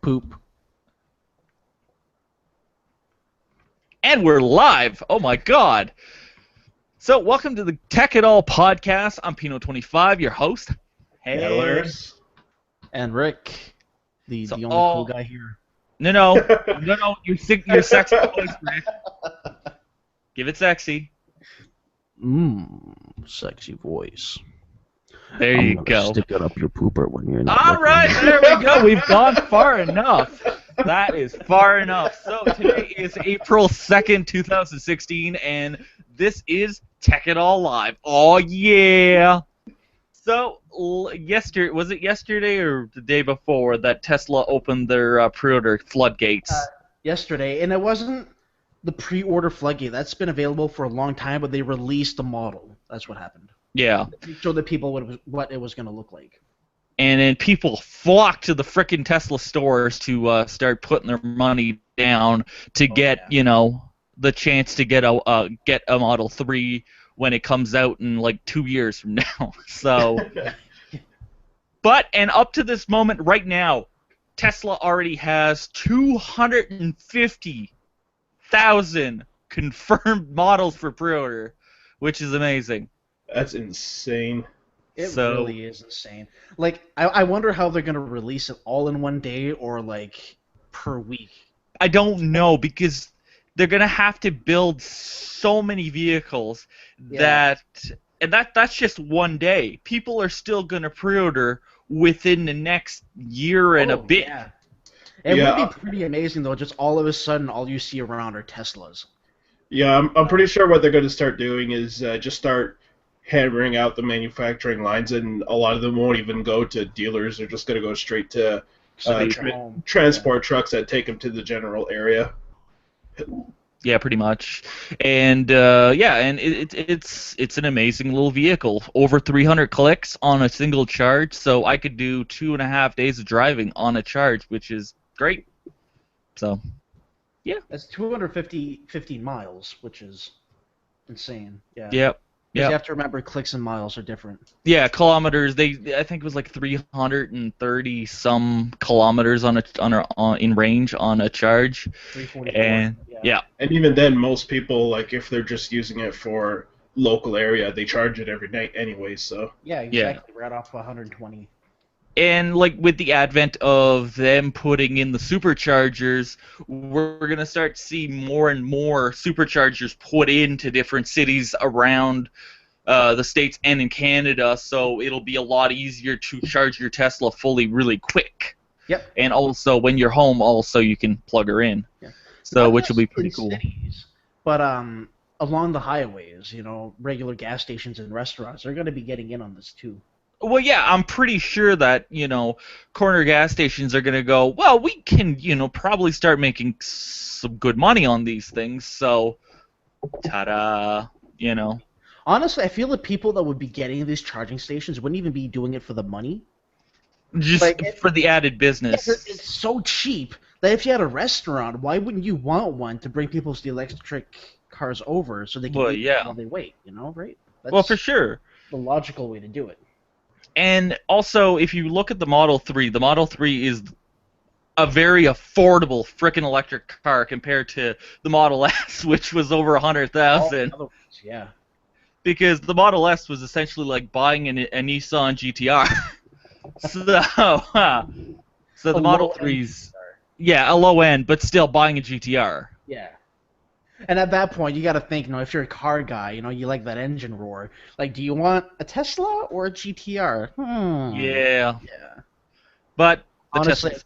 Poop. And we're live. Oh my god. So welcome to the TechItAll podcast. I'm Pino25, your host. Hey. Hilarious. And Rick, the So only cool guy here. No, your sexy voice, Rick. Give it sexy. Sexy voice. There I'm you gonna go. Stick it up your pooper when you're not All looking. right, there we go. We've gone far enough. That is far enough. So today is April 2nd, 2016, and this is TechItAll Live. Oh, yeah. So, yesterday, was it yesterday or the day before that Tesla opened their pre-order floodgates? Yesterday, and it wasn't the pre-order floodgate. That's been available for a long time, but they released the model. That's what happened. Yeah. They showed the people what it was going to look like. And then people flocked to the frickin' Tesla stores to start putting their money down to get, the chance to get a Model 3 when it comes out in like 2 years from now. So, and up to this moment right now, Tesla already has 250,000 confirmed models for pre-order, which is amazing. That's insane. It really is insane. Like, I wonder how they're going to release it all in one day or, like, per week. I don't know, because they're going to have to build so many vehicles that's just one day. People are still going to pre-order within the next year and a bit. Yeah. It would be pretty amazing, though, just all of a sudden all you see around are Teslas. Yeah, I'm pretty sure what they're going to start doing is just start hammering out the manufacturing lines, and a lot of them won't even go to dealers. They're just going to go straight to transport trucks that take them to the general area. Yeah, pretty much. And it's an amazing little vehicle. Over 300 clicks on a single charge, so I could do 2.5 days of driving on a charge, which is great. So, yeah. That's 250 miles, which is insane. Yeah. Yep. You have to remember clicks and miles are different. Yeah, kilometers. I think it was like 330 some kilometers in range on a charge. 344. And yeah. And even then, most people, like, if they're just using it for local area, they charge it every night anyway. So yeah, exactly. Right off 120. And like with the advent of them putting in the superchargers, we're gonna start to see more and more superchargers put into different cities around the States and in Canada. So it'll be a lot easier to charge your Tesla fully really quick. Yep. And also when you're home, also you can plug her in. Yeah. So which will be pretty cool. Cities, but along the highways, regular gas stations and restaurants, they're going to be getting in on this too. Well, yeah, I'm pretty sure that, corner gas stations are going to go, well, we can, probably start making some good money on these things, so, ta-da, Honestly, I feel the people that would be getting these charging stations wouldn't even be doing it for the money. Just for the added business. It's so cheap that if you had a restaurant, why wouldn't you want one to bring people's electric cars over so they can eat while they wait, right? Well, for sure. The logical way to do it. And also, if you look at the Model 3 is a very affordable frickin' electric car compared to the Model S, which was over 100,000. Yeah. Because the Model S was essentially like buying a Nissan GTR. So the Model 3's, a low end, but still buying a GTR. Yeah. And at that point, you got to think, if you're a car guy, you like that engine roar. Like, do you want a Tesla or a GTR? Yeah. Yeah. But honestly, I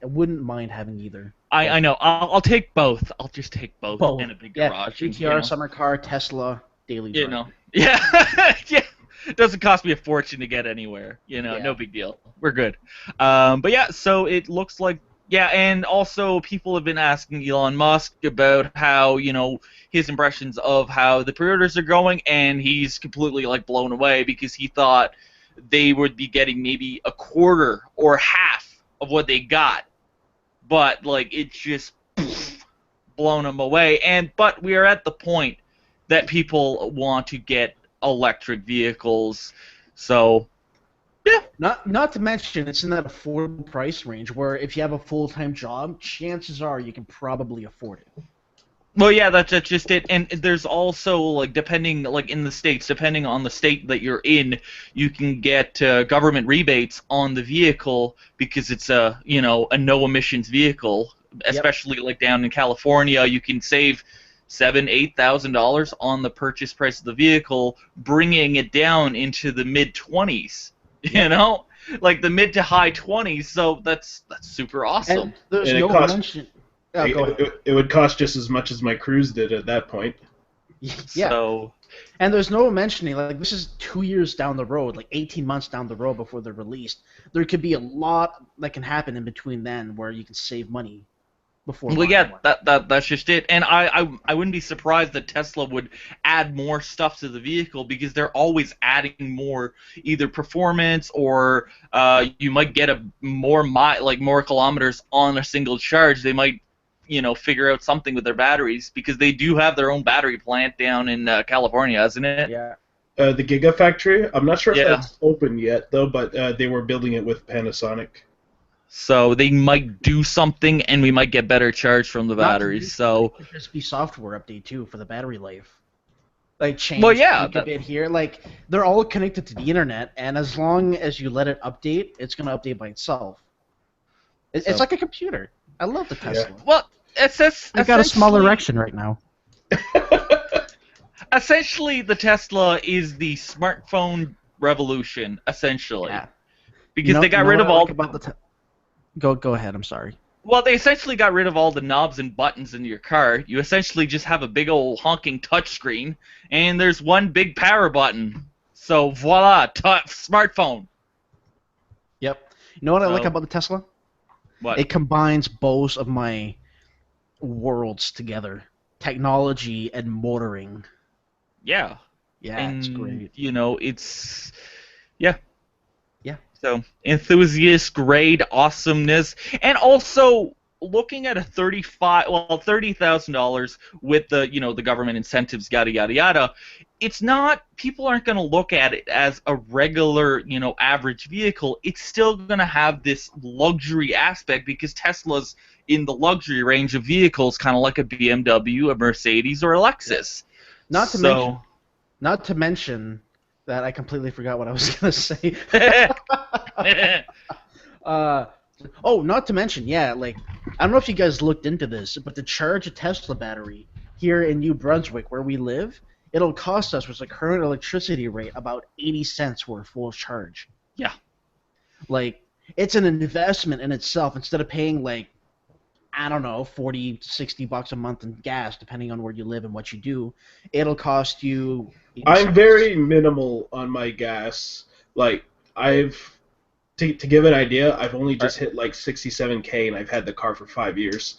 wouldn't mind having either. I know. I'll take both. I'll just take both in a big garage. GTR, summer car, Tesla, daily drive. Yeah. Yeah. It doesn't cost me a fortune to get anywhere. No big deal. We're good. But yeah, so it looks like. Yeah, and also people have been asking Elon Musk about how, his impressions of how the pre-orders are going, and he's completely, blown away because he thought they would be getting maybe a quarter or half of what they got. But, it's just blown him away. But we are at the point that people want to get electric vehicles, so Yeah. Not to mention, it's in that affordable price range where if you have a full-time job, chances are you can probably afford it. Well, yeah, that's just it. And there's also, like, depending, like, in the states, depending on the state that you're in, you can get government rebates on the vehicle because it's a no-emissions vehicle. Especially, like, down in California, you can save $7,000-8,000 on the purchase price of the vehicle, bringing it down into the mid-20s. You know, like the mid to high 20s. So that's super awesome. And there's and no mention. It would cost just as much as my Cruise did at that point. Yeah. So, and there's no mentioning, like, this is 2 years down the road, like 18 months down the road before they're released. There could be a lot that can happen in between then where you can save money before. Well, yeah, that's just it. And I wouldn't be surprised that Tesla would add more stuff to the vehicle because they're always adding more, either performance or you might get more kilometers on a single charge. They might figure out something with their batteries because they do have their own battery plant down in California, isn't it? Yeah. The Gigafactory. I'm not sure if that's open yet though, but they were building it with Panasonic. So they might do something, and we might get better charge from the batteries. So it could just be software update too for the battery life. Like change a bit here. Like they're all connected to the internet, and as long as you let it update, it's gonna update by itself. It's like a computer. I love the Tesla. Yeah. Well, I've got a small erection right now. Essentially, the Tesla is the smartphone revolution. Essentially, because they got rid of all. Go ahead. I'm sorry. Well, they essentially got rid of all the knobs and buttons in your car. You essentially just have a big old honking touchscreen, and there's one big power button. So voila, smartphone. Yep. You know what I like about the Tesla? What? It combines both of my worlds together: technology and motoring. Yeah. Yeah, it's great. It's So enthusiast grade awesomeness, and also looking at a $30,000 with the the government incentives, yada yada yada. It's not, people aren't going to look at it as a regular average vehicle. It's still going to have this luxury aspect because Tesla's in the luxury range of vehicles, kind of like a BMW, a Mercedes, or a Lexus. Not to mention that I completely forgot what I was going to say. Not to mention, like, I don't know if you guys looked into this, but to charge a Tesla battery here in New Brunswick, where we live, it'll cost us, with the current electricity rate, about 80 cents for a full charge. Yeah. Like, it's an investment in itself. Instead of paying, like, I don't know, $40 to $60 a month in gas, depending on where you live and what you do, it'll cost you... I'm very minimal on my gas. Like, to give an idea, I've only just hit like 67K, and I've had the car for 5 years,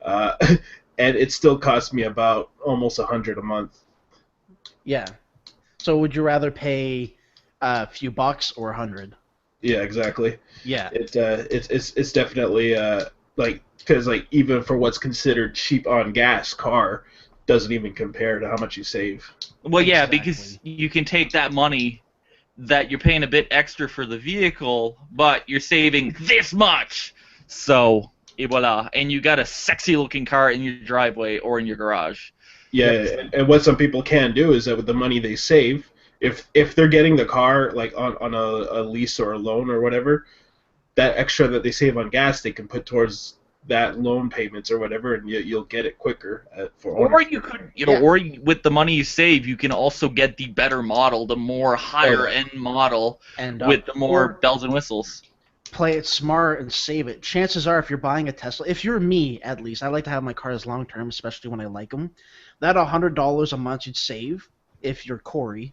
and it still costs me about almost $100 a month. Yeah. So would you rather pay a few bucks or 100? Yeah, exactly. Yeah. It's definitely because even for what's considered cheap on gas car doesn't even compare to how much you save. Well, yeah, because you can take that money that you're paying a bit extra for the vehicle, but you're saving this much. So, voila. And you got a sexy-looking car in your driveway or in your garage. Yeah, and what some people can do is that with the money they save, if they're getting the car like on a lease or a loan or whatever, that extra that they save on gas they can put towards that loan payments or whatever, and you'll get it quicker for ownership. Or you could, or with the money you save, you can also get the better model, the more higher end model, and with the more bells and whistles. Play it smart and save it. Chances are, if you're buying a Tesla, if you're me at least, I like to have my cars long term, especially when I like them. That $100 a month you'd save, if you're Corey,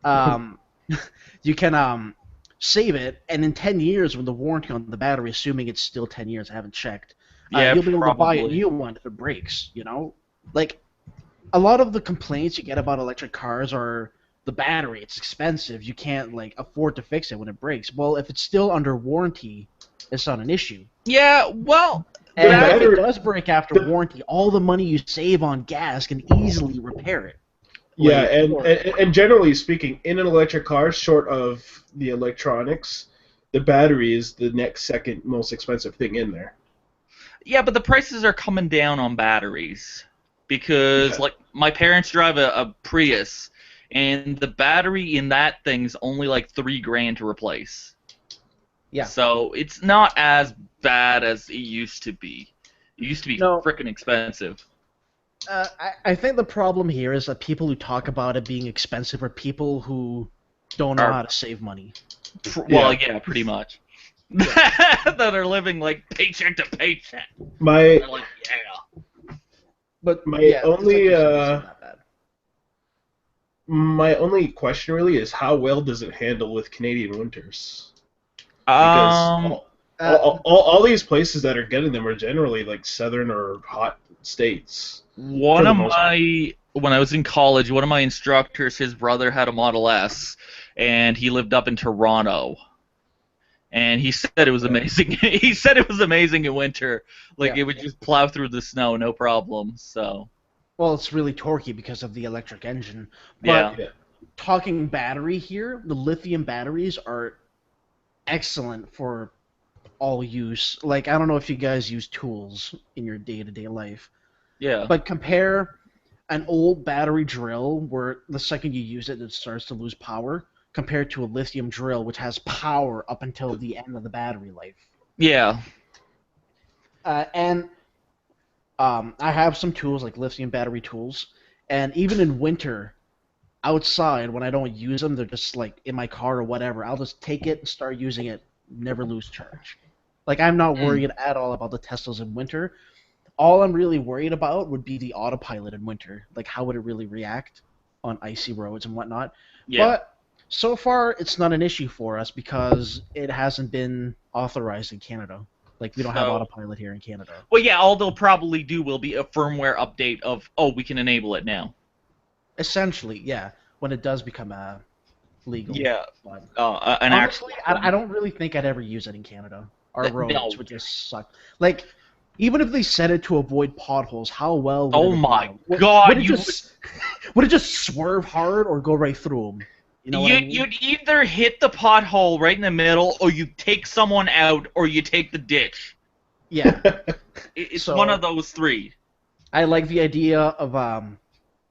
you can save it, and in 10 years, when the warranty on the battery, assuming it's still 10 years, I haven't checked, you'll be able to buy a new one if it breaks, Like, a lot of the complaints you get about electric cars are the battery. It's expensive. You can't, afford to fix it when it breaks. Well, if it's still under warranty, it's not an issue. Yeah, well... And if it does break after warranty, all the money you save on gas can easily repair it. Yeah, and generally speaking, in an electric car, short of the electronics, the battery is the next second most expensive thing in there. Yeah, but the prices are coming down on batteries because, like, my parents drive a Prius, and the battery in that thing's only like $3,000 to replace. Yeah. So it's not as bad as it used to be. It used to be frickin' expensive. I think the problem here is that people who talk about it being expensive are people who don't know how to save money. Well, yeah, pretty much. That are living like paycheck to paycheck. Like, yeah. But my only question really is how well does it handle with Canadian winters? Because all these places that are getting them are generally like southern or hot states. When I was in college, one of my instructors, his brother had a Model S, and he lived up in Toronto. And he said it was amazing. He said it was amazing in winter. Like, it would just plow through the snow, no problem. So. Well, it's really torquey because of the electric engine. But talking battery here, the lithium batteries are excellent for all use. Like, I don't know if you guys use tools in your day-to-day life. Yeah. But compare an old battery drill where the second you use it, it starts to lose power, compared to a lithium drill, which has power up until the end of the battery life. Yeah. I have some tools, like lithium battery tools, and even in winter, outside, when I don't use them, they're just like in my car or whatever, I'll just take it and start using it, never lose charge. Like, I'm not worried at all about the Teslas in winter. All I'm really worried about would be the autopilot in winter. Like, how would it really react on icy roads and whatnot? Yeah. But so far, it's not an issue for us because it hasn't been authorized in Canada. Like, we don't have autopilot here in Canada. Well, yeah, all they'll probably do will be a firmware update of, we can enable it now. Essentially, yeah, when it does become legal. Yeah. Honestly, I don't really think I'd ever use it in Canada. Our roads would just suck. Like, even if they set it to avoid potholes, how well would it God! Would it just swerve hard or go right through them? You know what I mean? You'd either hit the pothole right in the middle, or you take someone out, or you take the ditch. Yeah. It's one of those three. I like the idea of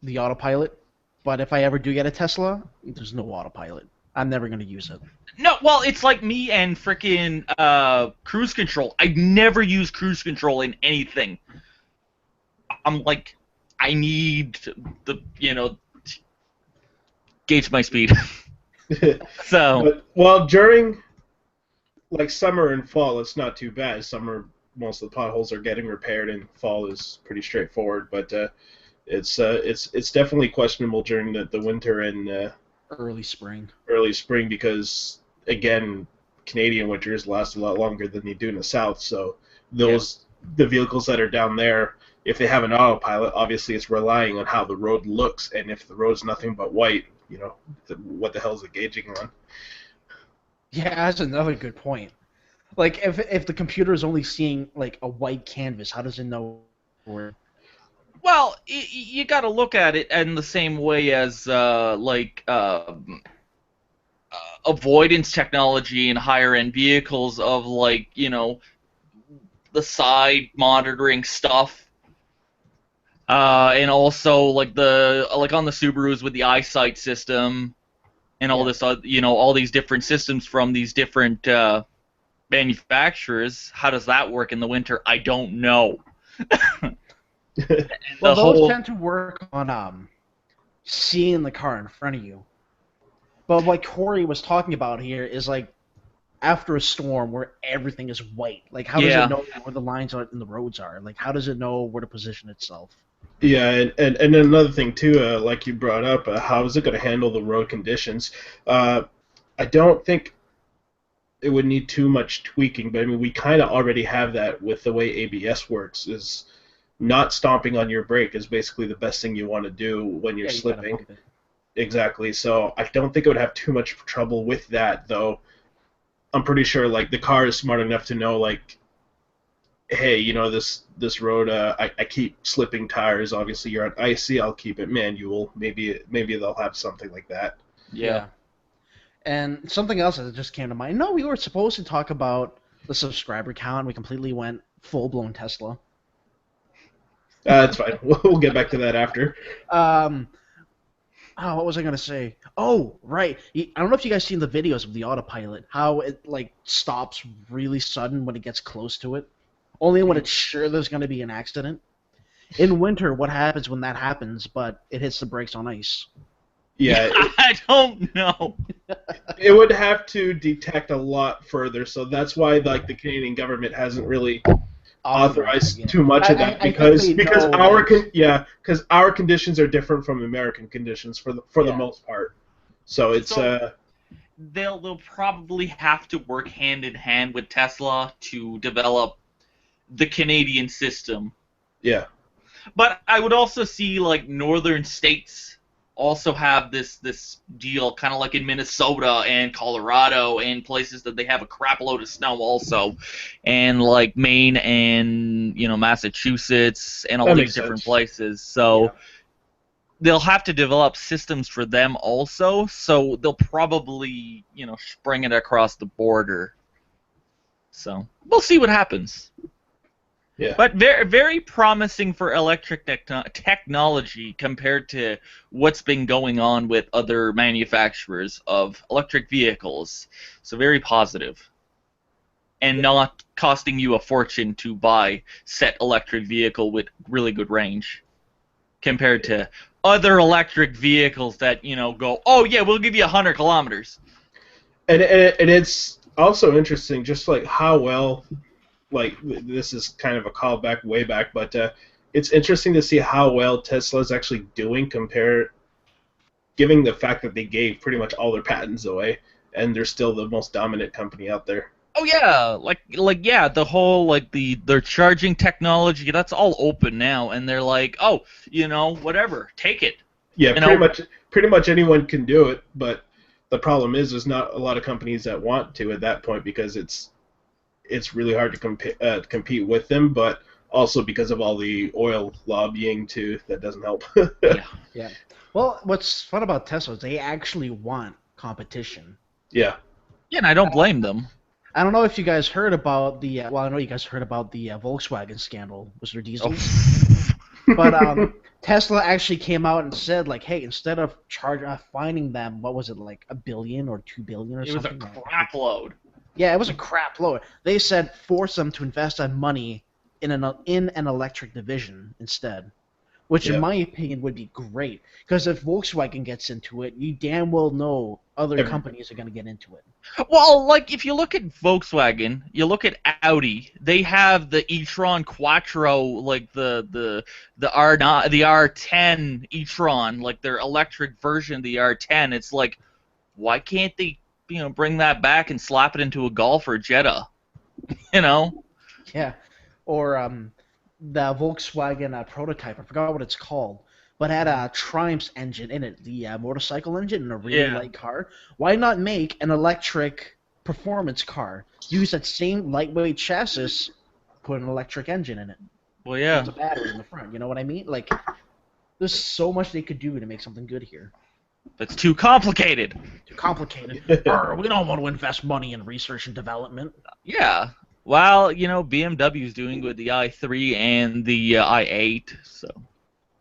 the autopilot, but if I ever do get a Tesla, there's no autopilot. I'm never going to use it. No, well, it's like me and frickin' cruise control. I never use cruise control in anything. I'm like, I need the, gauge my speed. So. Well, during like summer and fall, it's not too bad. Summer, most of the potholes are getting repaired, and fall is pretty straightforward. But it's definitely questionable during the winter and early spring. Early spring, because again, Canadian winters last a lot longer than they do in the south. So the vehicles that are down there, if they have an autopilot, obviously it's relying on how the road looks, and if the road's nothing but white, what the hell is it gauging on? Yeah, that's another good point. Like, if the computer is only seeing like a white canvas, how does it know where? Well, you got to look at it in the same way as avoidance technology in higher end vehicles of the side monitoring stuff. And also like on the Subarus with the eyesight system and all this, all these different systems from these different manufacturers. How does that work in the winter? I don't know. Well, those tend to work on seeing the car in front of you. But what Corey was talking about here is like after a storm where everything is white. Like, how does it know where the lines are and the roads are? Like, how does it know where to position itself? Yeah, and another thing too, like you brought up, how is it going to handle the road conditions? I don't think it would need too much tweaking, but I mean, we kind of already have that with the way ABS works. Is not stomping on your brake is basically the best thing you want to do when you're slipping. Exactly. So I don't think it would have too much trouble with that, though. I'm pretty sure like the car is smart enough to know like hey, this road, I keep slipping tires. Obviously, you're on icy. I'll keep it manual. Maybe they'll have something like that. Yeah. And something else that just came to mind. No, we were supposed to talk about the subscriber count. We completely went full-blown Tesla. It's fine. We'll get back to that after. What was I gonna say? Oh, right. I don't know if you guys seen the videos of the autopilot. How it stops really sudden when it gets close to it. Only when it's sure there's gonna be an accident. In winter, what happens when that happens? But it hits the brakes on ice. Yeah, I don't know. It would have to detect a lot further, so that's why the Canadian government hasn't really authorized too much of that because our conditions are different from American conditions for the most part. So it's they'll probably have to work hand in hand with Tesla to develop the Canadian system. Yeah. But I would also see northern states also have this deal, kind of like in Minnesota and Colorado and places that they have a crap load of snow also, and Maine and Massachusetts and all these different places. So they'll have to develop systems for them also. So they'll probably spring it across the border. So we'll see what happens. Yeah. But very, very promising for electric technology compared to what's been going on with other manufacturers of electric vehicles. So very positive. And not costing you a fortune to buy set electric vehicle with really good range. Compared to other electric vehicles that, go, oh yeah, we'll give you 100 kilometers. And it's also interesting just how well... this is kind of a callback way back, but it's interesting to see how well Tesla's actually doing given the fact that they gave pretty much all their patents away, and they're still the most dominant company out there. Oh yeah, the whole their charging technology, that's all open now, and they're whatever, take it. Yeah, pretty much anyone can do it, but the problem is there's not a lot of companies that want to at that point because it's really hard to compete with them, but also because of all the oil lobbying too, that doesn't help. Yeah. Well, what's fun about Tesla is they actually want competition. Yeah. Yeah, and I don't blame them. I don't know if you guys heard about the. Well, I know you guys heard about the Volkswagen scandal with their diesel. But Tesla actually came out and said, hey, instead of fining them, what was it, $1 billion or $2 billion or something? It was a crap load. Yeah, it was a crap load. They said force them to invest that money in an electric division instead, which in my opinion would be great. Because if Volkswagen gets into it, you damn well know other companies are going to get into it. Well, if you look at Volkswagen, you look at Audi, they have the e-tron Quattro, the R10 e-tron, their electric version of the R10. It's why can't they bring that back and slap it into a Golf or Jetta, Yeah, or the Volkswagen prototype. I forgot what it's called, but had a Triumph's engine in it, the motorcycle engine in a really light car. Why not make an electric performance car? Use that same lightweight chassis, put an electric engine in it. Well, yeah. There's a battery in the front. You know what I mean? There's so much they could do to make something good here. That's too complicated. Too complicated. We don't want to invest money in research and development. Yeah. Well, BMW's doing with the i3 and the i8, so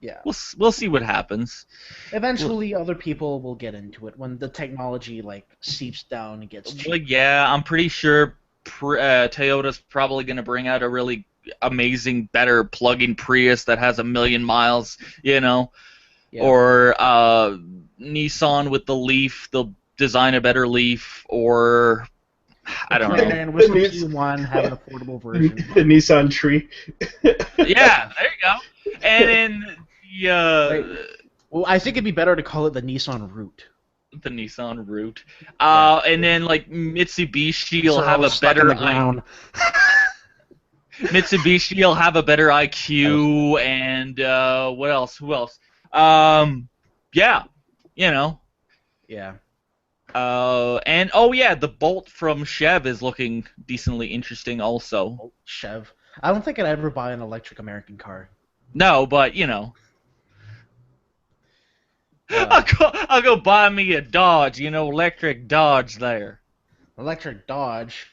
yeah, we'll see what happens. Eventually, other people will get into it when the technology seeps down and gets cheap. Yeah, I'm pretty sure Toyota's probably going to bring out a really amazing, better plug-in Prius that has 1 million miles, or Nissan with the Leaf, they'll design a better Leaf, or I don't know. And with the P1 have an affordable version. The Nissan Tree. Yeah, there you go. And then well, I think it'd be better to call it the Nissan Route. The Nissan Route. And then Mitsubishi will have a better Mitsubishi will have a better IQ, and what else? Who else? Yeah. Yeah. And the Bolt from Chev is looking decently interesting also. Chev. I don't think I'd ever buy an electric American car. No, but I'll go buy me a Dodge, electric Dodge there. Electric Dodge.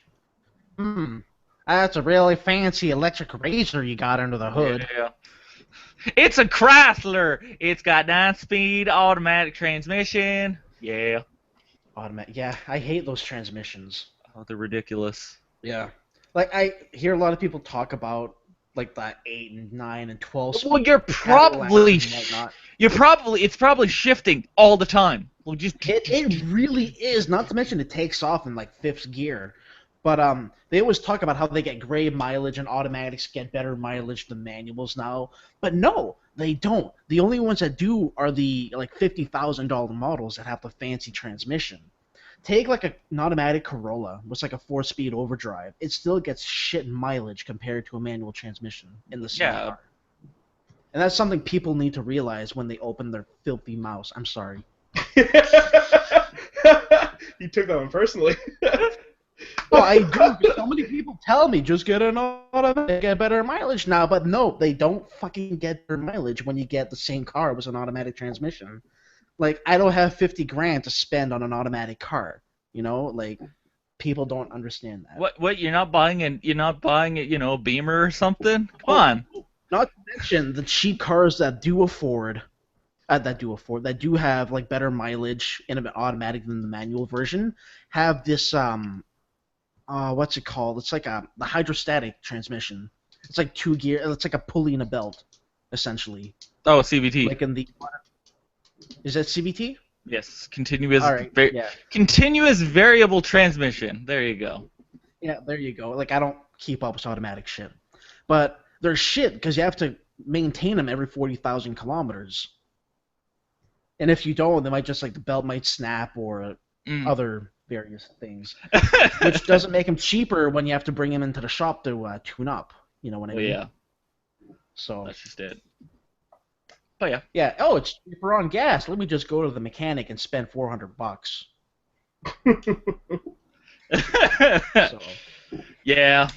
That's a really fancy electric razor you got under the hood. Yeah. It's a Chrysler. It's got 9-speed automatic transmission. Yeah. Automatic. Yeah, I hate those transmissions. Oh, they're ridiculous. Yeah. Like, I hear a lot of people talk about, like, the 8 and 9 and 12 speed. Well, it's probably shifting all the time. Well, it really is. Not to mention it takes off in, like, 5th gear. But they always talk about how they get great mileage and automatics get better mileage than manuals now. But no, they don't. The only ones that do are the like $50,000 models that have the fancy transmission. Take like an automatic Corolla with like a 4-speed overdrive. It still gets shit mileage compared to a manual transmission in the same car. And that's something people need to realize when they open their filthy mouths. I'm sorry. You took that one personally. Well, I do. So many people tell me just get an automatic, get better mileage now, but no, they don't fucking get better mileage when you get the same car with an automatic transmission. Like, I don't have 50 grand to spend on an automatic car. Like, people don't understand that. What? You're not buying a Beamer or something? Come on. Not to mention the cheap cars that do have like better mileage in an automatic than the manual version have this what's it called? It's like the hydrostatic transmission. It's like 2 gear. It's like a pulley in a belt, essentially. Oh, CVT. Like in the. Is that CVT? Yes, continuous. All right, yeah. Continuous variable transmission. There you go. Yeah, there you go. Like, I don't keep up with automatic shit, but they're shit because you have to maintain them every 40,000 kilometers. And if you don't, they might just like the belt might snap or other various things, which doesn't make them cheaper when you have to bring them into the shop to tune up. You know what I mean? Yeah. So that's just it. But yeah. Yeah. Oh, it's cheaper on gas. Let me just go to the mechanic and spend $400. So. Yeah.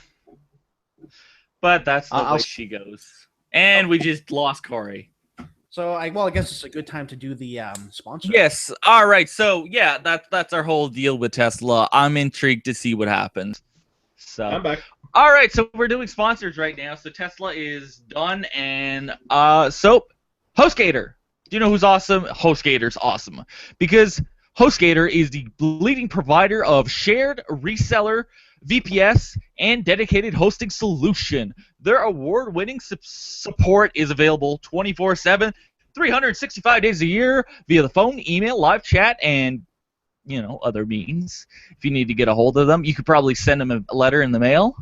But that's the way she goes. And we just lost Corey. So I guess it's a good time to do the sponsor. Yes. All right. So yeah, that's our whole deal with Tesla. I'm intrigued to see what happens. So I'm back. All right. So we're doing sponsors right now. So Tesla is done, and so HostGator. Do you know who's awesome? HostGator's awesome because HostGator is the leading provider of shared reseller, VPS, and dedicated hosting solution. Their award-winning support is available 24/7, 365 days a year via the phone, email, live chat, and other means. If you need to get a hold of them, you could probably send them a letter in the mail.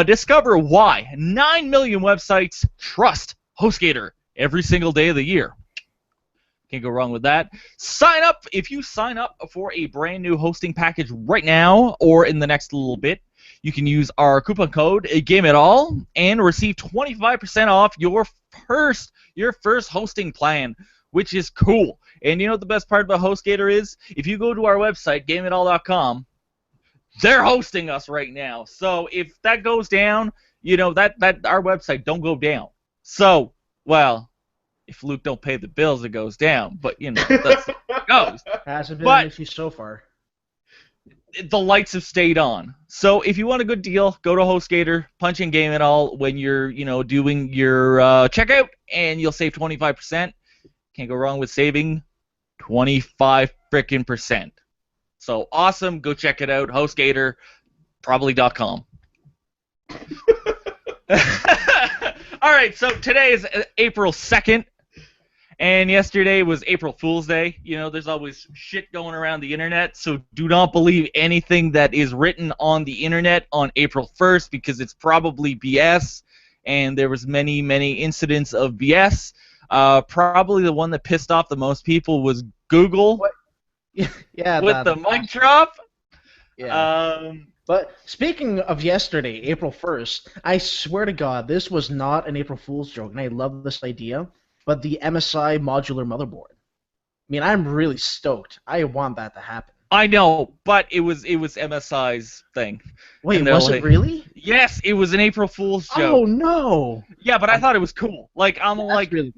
Discover why 9 million websites trust HostGator every single day of the year. Can't go wrong with that. Sign up. If you sign up for a brand new hosting package right now or in the next little bit, you can use our coupon code GameItAll and receive 25% off your first hosting plan, which is cool. And you know what the best part about HostGator is? If you go to our website, GameItAll.com, they're hosting us right now. So if that goes down, that our website don't go down. So, well, if Luke don't pay the bills, it goes down. But that's how it goes. Hasn't been an issue so far. The lights have stayed on. So if you want a good deal, go to HostGator, punch in GameItAll when you're doing your checkout, and you'll save 25%. Can't go wrong with saving 25%. So awesome. Go check it out. HostGator, probably.com. All right, so today is April 2nd, and yesterday was April Fool's Day. There's always shit going around the internet, so do not believe anything that is written on the internet on April 1st because it's probably BS, and there was many, many incidents of BS. Probably the one that pissed off the most people was Google. What? Yeah, with the mic drop. Yeah. But speaking of yesterday, April 1st, I swear to God, this was not an April Fool's joke, and I love this idea, but the MSI modular motherboard. I mean, I'm really stoked. I want that to happen. I know, but it was MSI's thing. Wait, was it really? Yes, it was an April Fool's joke. Oh no! Yeah, but I thought it was cool. Like really...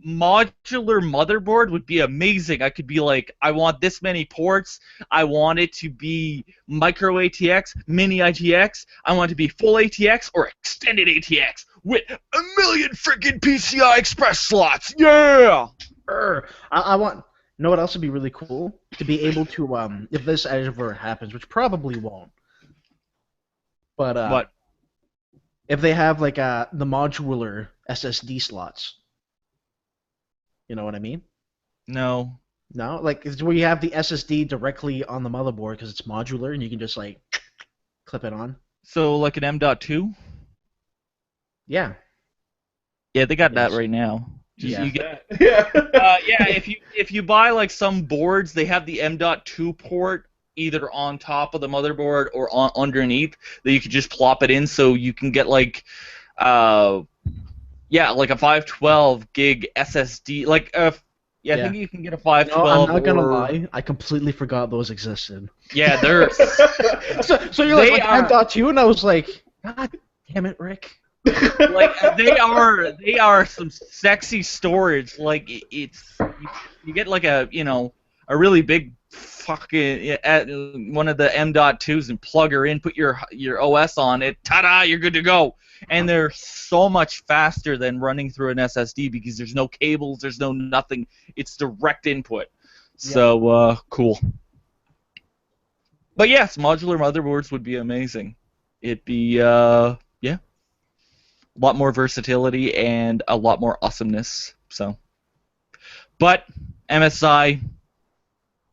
modular motherboard would be amazing. I could be like, I want this many ports. I want it to be micro ATX, mini IGX. I want it to be full ATX or extended ATX with 1 million freaking PCI Express slots. Yeah. I want. You know what else would be really cool? To be able to, if this ever happens, which probably won't. But what? If they have like the modular SSD slots, you know what I mean? No. No, like it's where you have the SSD directly on the motherboard because it's modular and you can just like clip it on. So like an M.2? Yeah. Yeah, they got that right now. Yeah. If you buy like some boards, they have the M.2 port either on top of the motherboard or underneath that you could just plop it in, so you can get like a 512 gig SSD. I think you can get a 512. No, I'm not gonna lie, I completely forgot those existed. Yeah, they're so you're like M.2, and I was like, God damn it, Rick. Like they are some sexy storage. Like it's you get like a really big fucking one of the M.2s and plug her in, put your OS on it, ta-da, you're good to go. And they're so much faster than running through an SSD because there's no cables, there's no nothing. It's direct input. So cool. But yes, modular motherboards would be amazing. It'd be a lot more versatility and a lot more awesomeness. So, but MSI,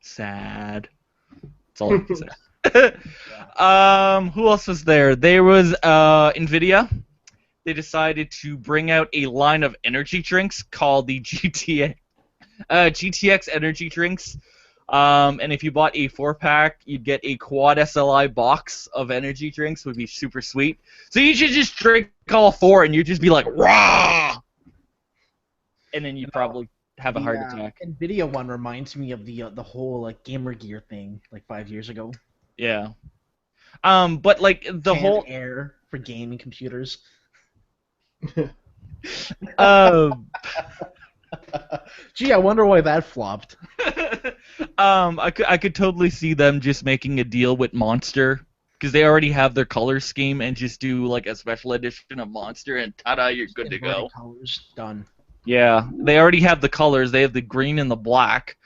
sad. That's all I can say. Who else was there? There was NVIDIA. They decided to bring out a line of energy drinks called the GTX energy drinks. And if you bought a 4-pack, you'd get a quad SLI box of energy drinks. Would be super sweet. So you should just drink all 4, and you'd just be like, rah! And then you'd probably have a heart attack. NVIDIA one reminds me of the whole like Gamer Gear thing like 5 years ago. Yeah. But like the whole air for gaming computers. Gee, I wonder why that flopped. I could totally see them just making a deal with Monster because they already have their color scheme and just do like a special edition of Monster and ta-da, you're good to go. Colors done. Yeah, they already have the colors. They have the green and the black.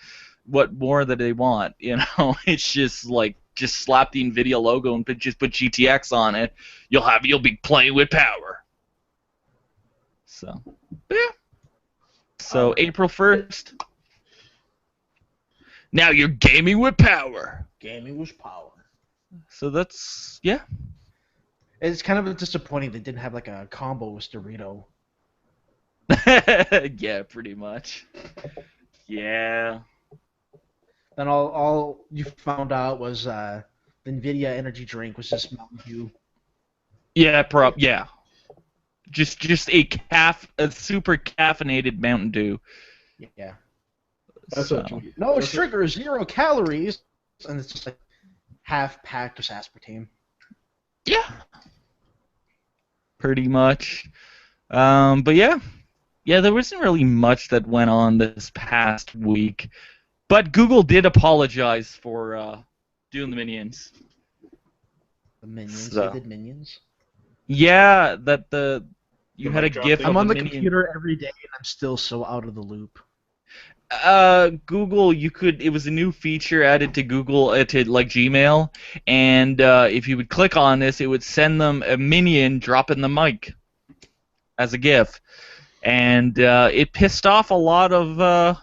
What more do they want? You know, it's just like slap the NVIDIA logo and just put GTX on it. You'll be playing with power. So, yeah. So April 1st. Now you're gaming with power. Gaming with power. So that's It's kind of disappointing they didn't have like a combo with Dorito. Yeah, pretty much. Yeah. Then all you found out was the NVIDIA energy drink was just Mountain Dew. Yeah, yeah. Just a super caffeinated Mountain Dew. Yeah. That's what you get. No sugar, 0 calories, and it's just like half packed of aspartame. Yeah. Pretty much. But yeah, there wasn't really much that went on this past week. But Google did apologize for doing the Minions. The Minions? They did Minions? Yeah, that you had a GIF. I'm on the computer every day, and I'm still so out of the loop. Google, it was a new feature added to Google, to like Gmail, and if you would click on this, it would send them a minion dropping the mic as a GIF. And it pissed off a lot of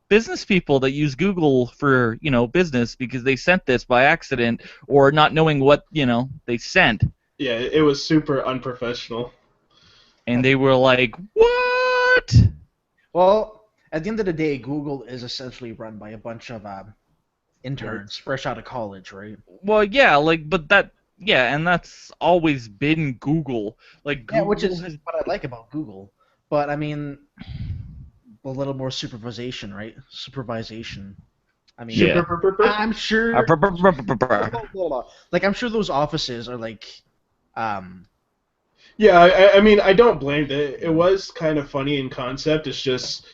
business people that use Google for, business because they sent this by accident or not knowing what, they sent. Yeah, it was super unprofessional. And they were like, what? Well, at the end of the day, Google is essentially run by a bunch of interns fresh out of college, right? Well, yeah, and that's always been Google. Like, Google which is what I like about Google. But I mean, a little more supervision, right? Supervision. I mean, yeah. I'm sure. Like, I'm sure those offices are like. Yeah, I mean, I don't blame it. It was kind of funny in concept. It's just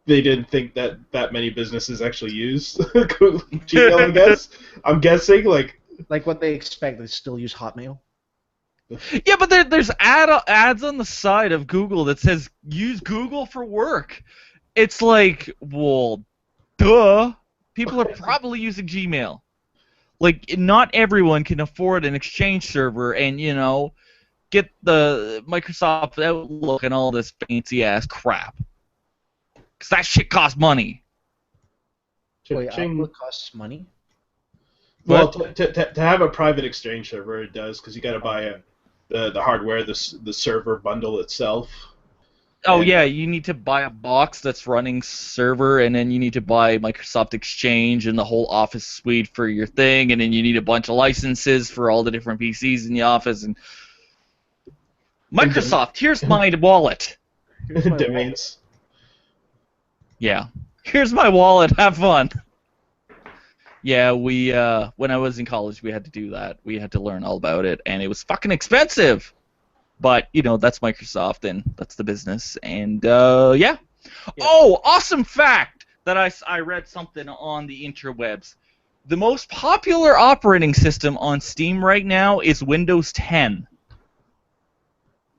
they didn't think that many businesses actually use Gmail. I guess I'm guessing like what they expect. They still use Hotmail. Yeah, but there's ads on the side of Google that says use Google for work. It's like, well, duh. People are probably using Gmail. Like, not everyone can afford an Exchange server and, get the Microsoft Outlook and all this fancy-ass crap. Because that shit costs money. Wait, Outlook costs money? Well, to have a private Exchange server, it does, because you got to buy the hardware, the server bundle itself. Oh, yeah, you need to buy a box that's running server, and then you need to buy Microsoft Exchange and the whole Office suite for your thing, and then you need a bunch of licenses for all the different PCs in the office. And Microsoft, here's my wallet. Here's my domains. Yeah. Here's my wallet, have fun. Yeah, we when I was in college, we had to do that. We had to learn all about it, and it was fucking expensive. But, that's Microsoft, and that's the business, and, yeah. Oh, awesome fact that I read something on the interwebs. The most popular operating system on Steam right now is Windows 10.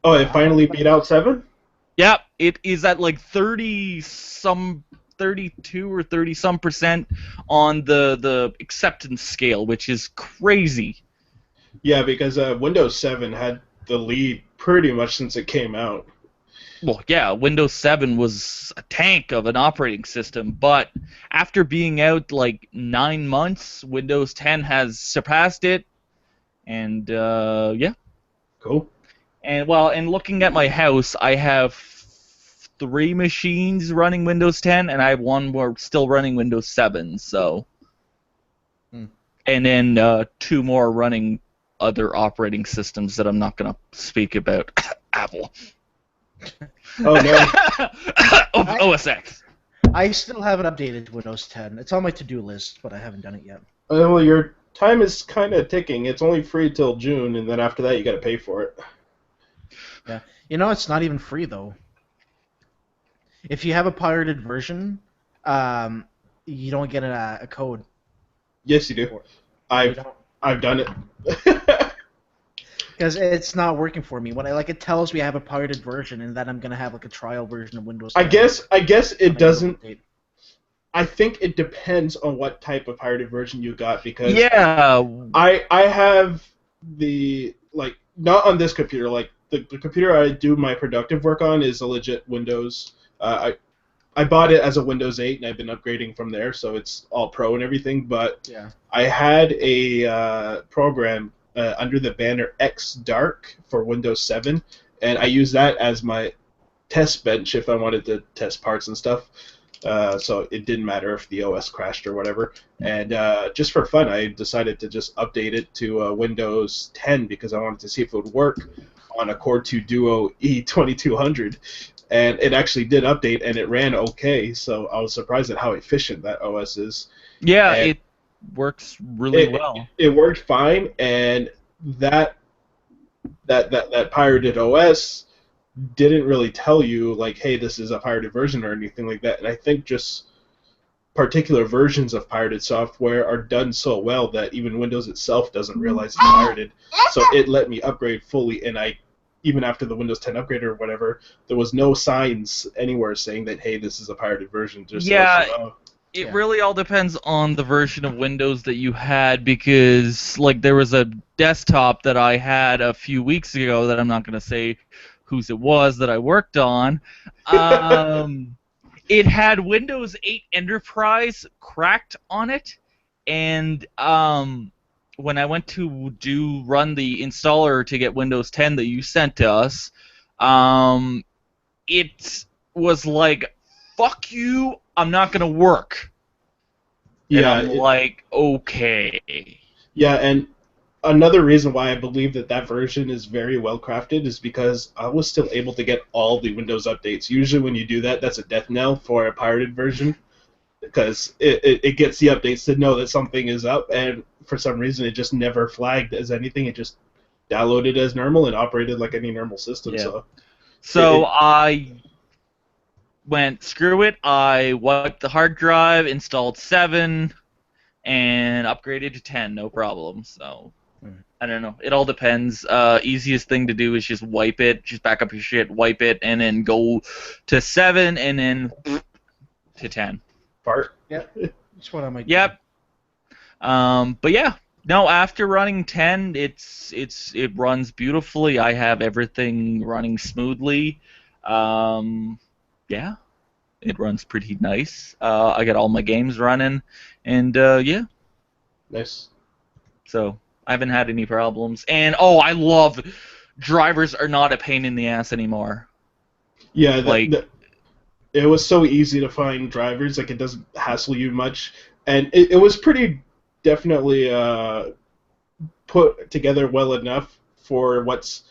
Oh, it finally beat out 7? Yep, it is at like 32 or 30-some% on the acceptance scale, which is crazy. Yeah, because Windows 7 had the lead pretty much since it came out. Well, yeah, Windows 7 was a tank of an operating system, but after being out like 9 months, Windows 10 has surpassed it, and yeah. Cool. And looking at my house, I have 3 machines running Windows 10, and I have 1 more still running Windows 7. So, and then 2 more running other operating systems that I'm not going to speak about. Apple. Oh no. OS X. I still haven't updated to Windows 10. It's on my to-do list, but I haven't done it yet. Well, your time is kind of ticking. It's only free till June, and then after that, you got to pay for it. Yeah, it's not even free though. If you have a pirated version, you don't get a code. Yes, you do. I've done it. Because it's not working for me. When it tells me I have a pirated version, and then I'm gonna have a trial version of Windows 10. I guess it doesn't. I think it depends on what type of pirated version you got, because I have the not on this computer. Like the computer I do my productive work on is a legit Windows. I bought it as a Windows 8, and I've been upgrading from there, so it's all pro and everything. But I had a program under the banner Xdark for Windows 7, and I used that as my test bench if I wanted to test parts and stuff. So it didn't matter if the OS crashed or whatever. And just for fun, I decided to just update it to Windows 10 because I wanted to see if it would work on a Core 2 Duo E2200. And it actually did update, and it ran okay. So I was surprised at how efficient that OS is. Yeah, and it works really well. It worked fine, and that pirated OS didn't really tell you hey, this is a pirated version or anything like that. And I think just particular versions of pirated software are done so well that even Windows itself doesn't realize it's pirated. So it let me upgrade fully, and even after the Windows 10 upgrade or whatever, there was no signs anywhere saying that, hey, this is a pirated version. Just it really all depends on the version of Windows that you had, because there was a desktop that I had a few weeks ago that I'm not going to say whose it was that I worked on. It had Windows 8 Enterprise cracked on it, and when I went to run the installer to get Windows 10 that you sent to us, it was like, fuck you, I'm not going to work. Yeah. And I'm okay. Yeah, and another reason why I believe that version is very well crafted is because I was still able to get all the Windows updates. Usually when you do that, that's a death knell for a pirated version. because it gets the updates to know that something is up, and for some reason it just never flagged as anything. It just downloaded as normal and operated like any normal system. Yeah. So I went, screw it. I wiped the hard drive, installed 7, and upgraded to 10, no problem. So I don't know. It all depends. Easiest thing to do is just wipe it, just back up your shit, wipe it, and then go to 7, and then to 10. Fart. Yep. That's what I might. Yep. But yeah, no. After running 10, it runs beautifully. I have everything running smoothly. Yeah, it runs pretty nice. I got all my games running, and yeah. Nice. So I haven't had any problems. And I love drivers are not a pain in the ass anymore. Yeah, it was so easy to find drivers. Like, it doesn't hassle you much, and it was pretty definitely put together well enough for what's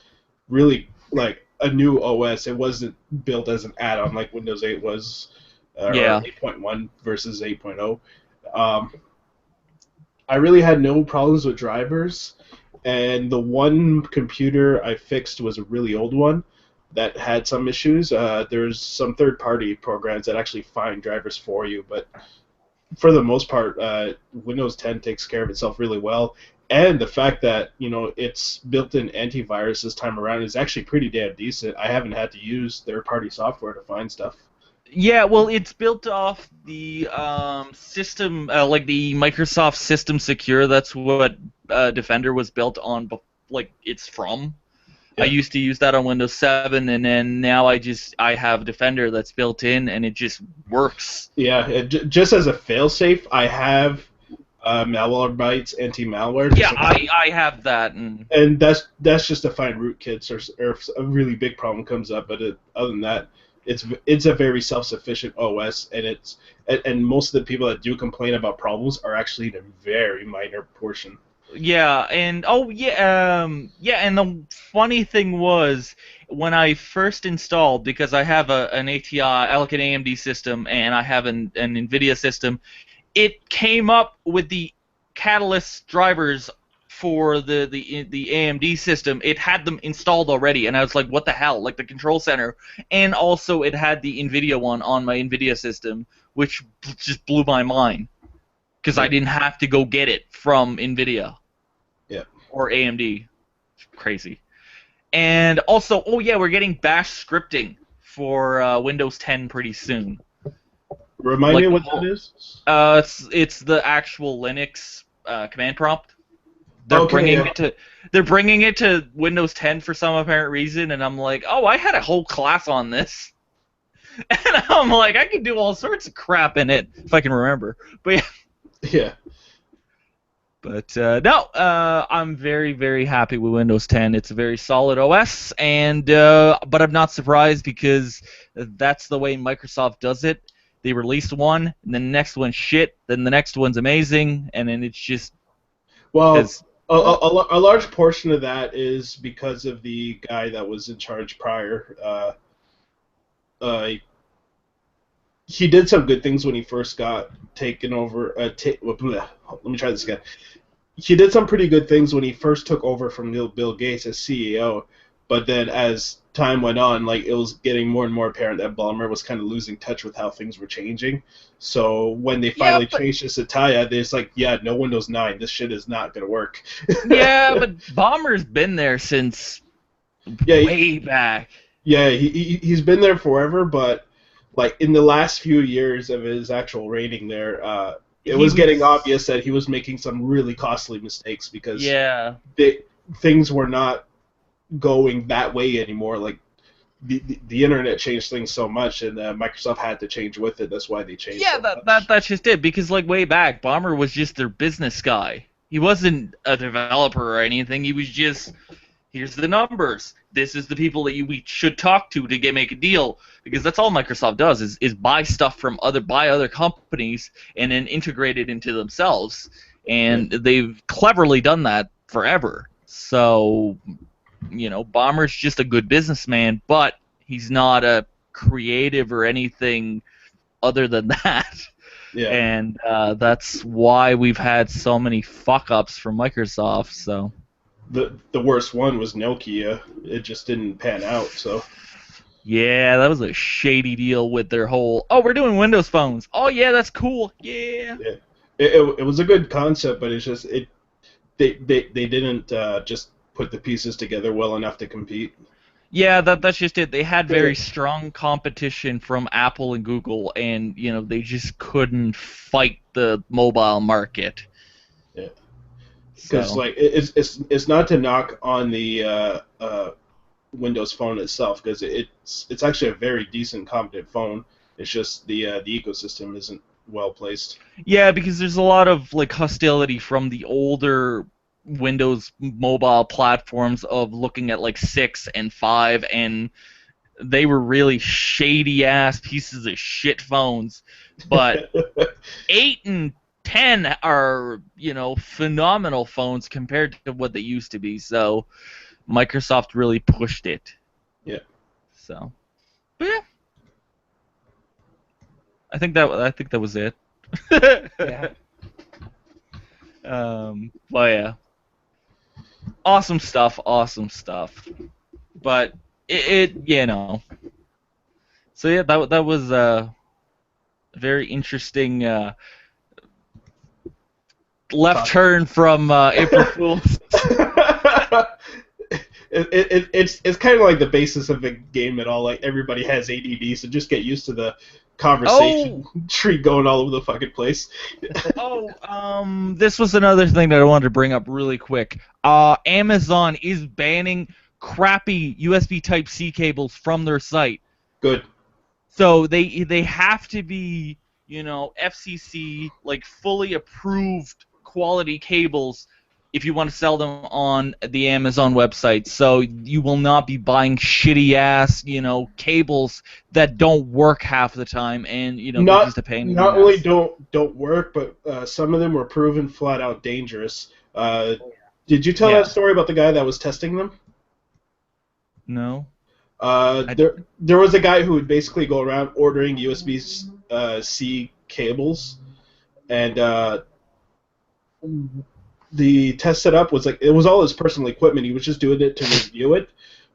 really like a new OS. It wasn't built as an add-on like Windows 8 was, or 8.1 versus 8.0. I really had no problems with drivers, and the one computer I fixed was a really old one that had some issues. There's some third-party programs that actually find drivers for you, but for the most part, Windows 10 takes care of itself really well. And the fact that it's built-in antivirus this time around is actually pretty damn decent. I haven't had to use third-party software to find stuff. Yeah, well, it's built off the system, like the Microsoft System Secure. That's what Defender was built on. Like, it's from. Yeah. I used to use that on Windows 7, and then now I have Defender that's built in, and it just works. Yeah, just as a failsafe, I have Malwarebytes anti-malware. Yeah, I have that, and that's just to find rootkits or if a really big problem comes up. But other than that, it's a very self-sufficient OS, and most of the people that do complain about problems are actually in a very minor portion. Yeah, and and the funny thing was, when I first installed, because I have an ATI, I like an AMD system, and I have an NVIDIA system, it came up with the Catalyst drivers for the AMD system. It had them installed already, and I was like, what the hell? Like, the control center. And also it had the NVIDIA one on my NVIDIA system, which just blew my mind, because I didn't have to go get it from NVIDIA. Yeah. Or AMD. Crazy. And also, we're getting Bash scripting for Windows 10 pretty soon. Remind me what that is? It's the actual Linux command prompt. They're bringing it to Windows 10 for some apparent reason, and I'm like, I had a whole class on this. And I'm like, I can do all sorts of crap in it if I can remember. But yeah. But no, I'm very, very happy with Windows 10. It's a very solid OS, and but I'm not surprised, because that's the way Microsoft does it. They release one, and then the next one's shit, then the next one's amazing, and then it's just... Well, a large portion of that is because of the guy that was in charge prior. He did some good things when he first got taken over. Let me try this again. He did some pretty good things when he first took over from Bill Gates as CEO, but then as time went on, like, it was getting more and more apparent that Ballmer was kind of losing touch with how things were changing. So when they finally changed to Satya, they're just like, no Windows 9, this shit is not going to work. Yeah, but Ballmer's been there since way back. Yeah, he's been there forever, but like in the last few years of his actual reigning there, it was getting obvious that he was making some really costly mistakes, because things were not going that way anymore. Like, the internet changed things so much, and Microsoft had to change with it. That's why they changed. Yeah, that's just it. Because like way back, Ballmer was just their business guy. He wasn't a developer or anything. He was just, here's the numbers. This is the people that we should talk to make a deal, because that's all Microsoft does is buy stuff from other companies and then integrate it into themselves, and they've cleverly done that forever. So, Ballmer's just a good businessman, but he's not a creative or anything other than that. Yeah. And that's why we've had so many fuck-ups from Microsoft, so... The worst one was Nokia. It just didn't pan out, so... Yeah, that was a shady deal with their whole, oh, we're doing Windows phones. Oh, yeah, that's cool. Yeah. It was a good concept, but it's just... They didn't just put the pieces together well enough to compete. Yeah, that's just it. They had very strong competition from Apple and Google, and they just couldn't fight the mobile market. Yeah, because it's not to knock on the Windows Phone itself, because it's actually a very decent, competent phone. It's just the ecosystem isn't well placed. Yeah, because there's a lot of hostility from the older Windows mobile platforms of looking at 6 and 5, and they were really shady ass pieces of shit phones. But 8 and 10 are, phenomenal phones compared to what they used to be. So Microsoft really pushed it. Yeah. So, but yeah, I think that was it. Yeah. Well, yeah. Awesome stuff. But So yeah, that was a very interesting left turn from April Fool's. It's kind of like the basis of the game at all. Like, everybody has ADD, so just get used to the conversation tree going all over the fucking place. This was another thing that I wanted to bring up really quick. Amazon is banning crappy USB Type-C cables from their site. Good. So they have to be, FCC, fully approved quality cables if you want to sell them on the Amazon website. So you will not be buying shitty ass, cables that don't work half the time, and not just a pain. Not only don't work, but some of them were proven flat out dangerous. Did you tell that story about the guy that was testing them? No. There was a guy who would basically go around ordering USB-C cables, and the test setup was it was all his personal equipment. He was just doing it to review it,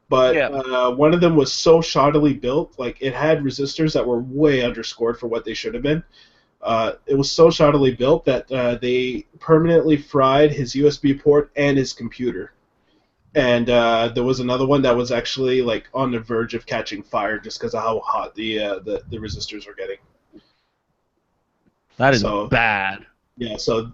but one of them was so shoddily built, it had resistors that were way underscored for what they should have been. It was so shoddily built that they permanently fried his USB port and his computer. And there was another one that was actually on the verge of catching fire just because of how hot the resistors were getting. That is bad. Yeah, so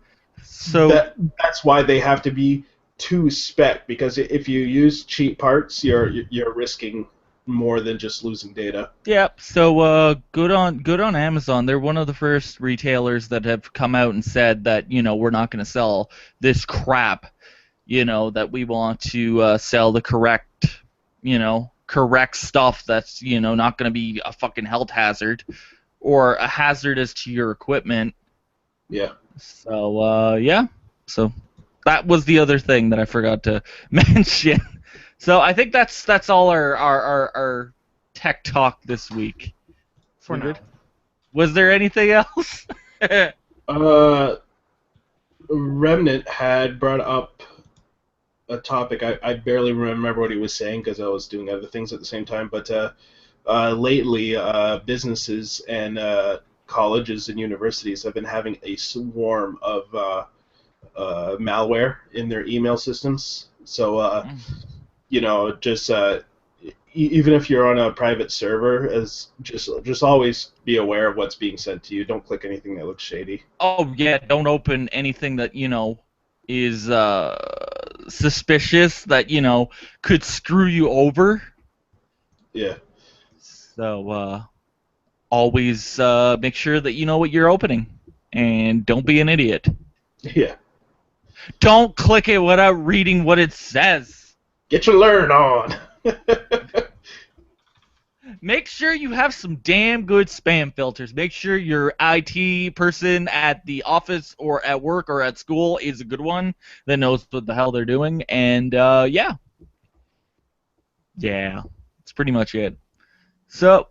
that's why they have to be to spec, because if you use cheap parts, you're risking more than just losing data. Yep. So good on Amazon. They're one of the first retailers that have come out and said that we're not going to sell this crap. That we want to sell the correct stuff that's, not going to be a fucking health hazard or a hazard as to your equipment. Yeah. So, yeah. So that was the other thing that I forgot to mention. So I think that's all our tech talk this week. For now. Was there anything else? Remnant had brought up a topic. I barely remember what he was saying because I was doing other things at the same time. But lately, businesses and colleges and universities have been having a swarm of malware in their email systems. So, just even if you're on a private server, just always be aware of what's being sent to you. Don't click anything that looks shady. Oh yeah, don't open anything that is suspicious, that could screw you over. Yeah. So always make sure that you know what you're opening, and don't be an idiot. Yeah. Don't click it without reading what it says. Get your learn on. Make sure you have some damn good spam filters. Make sure your IT person at the office or at work or at school is a good one that knows what the hell they're doing. And, yeah. Yeah, that's pretty much it. So,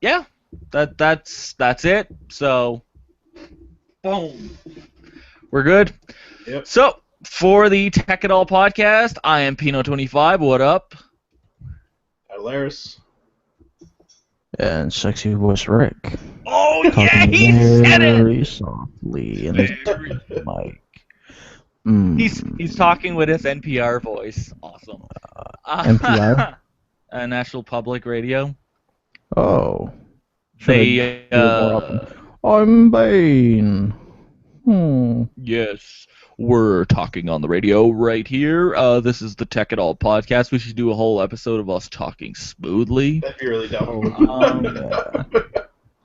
yeah, that's it. So, boom, we're good. Yep. So for the TechItAll podcast, I am Pino25. What up? Alaris. And sexy voice Rick. Oh yeah, he said it very softly in his mic. He's talking with his NPR voice. Awesome. NPR? National Public Radio. Oh. They I'm Bane. Yes, we're talking on the radio right here. This is the TechItAll podcast. We should do a whole episode of us talking smoothly. That'd be really dumb. Yeah.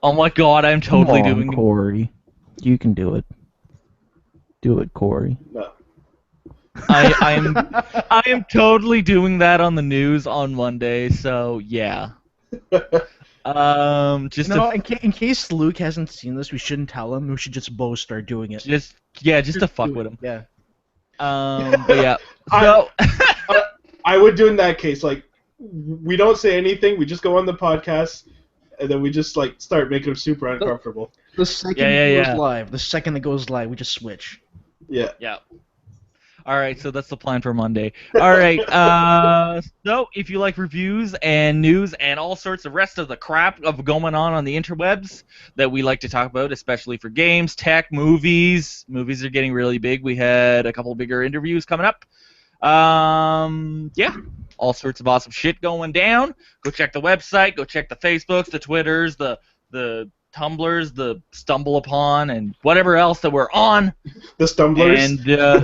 Oh my god, I'm totally doing it. Corey. You can do it. Do it, Corey. No. I am totally doing that on the news on Monday, so yeah. In case Luke hasn't seen this, we shouldn't tell him. We should just both start doing it. Just to fuck with him. Yeah. But yeah. So I would do in that case, like, we don't say anything, we just go on the podcast, and then we just like start making them super uncomfortable. The second it goes live, we just switch. Yeah. Yeah. All right, so that's the plan for Monday. All right, so if you like reviews and news and all sorts of rest of the crap of going on the interwebs that we like to talk about, especially for games, tech, movies. Movies are getting really big. We had a couple bigger interviews coming up. Yeah, all sorts of awesome shit going down. Go check the website. Go check the Facebooks, the Twitters, the Tumblrs, the Stumble Upon, and whatever else that we're on. The Stumblers. And the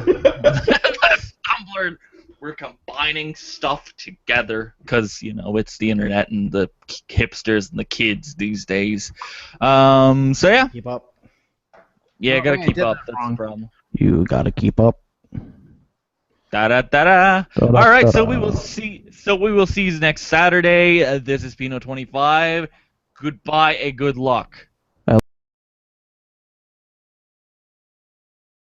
Stumbler, we're combining stuff together because, it's the internet and the hipsters and the kids these days. So yeah. Keep up. Yeah, gotta keep up. That's the problem. You gotta keep up. Da-da-da-da. All right, so we will see you next Saturday. This is Pino25. Goodbye and good luck.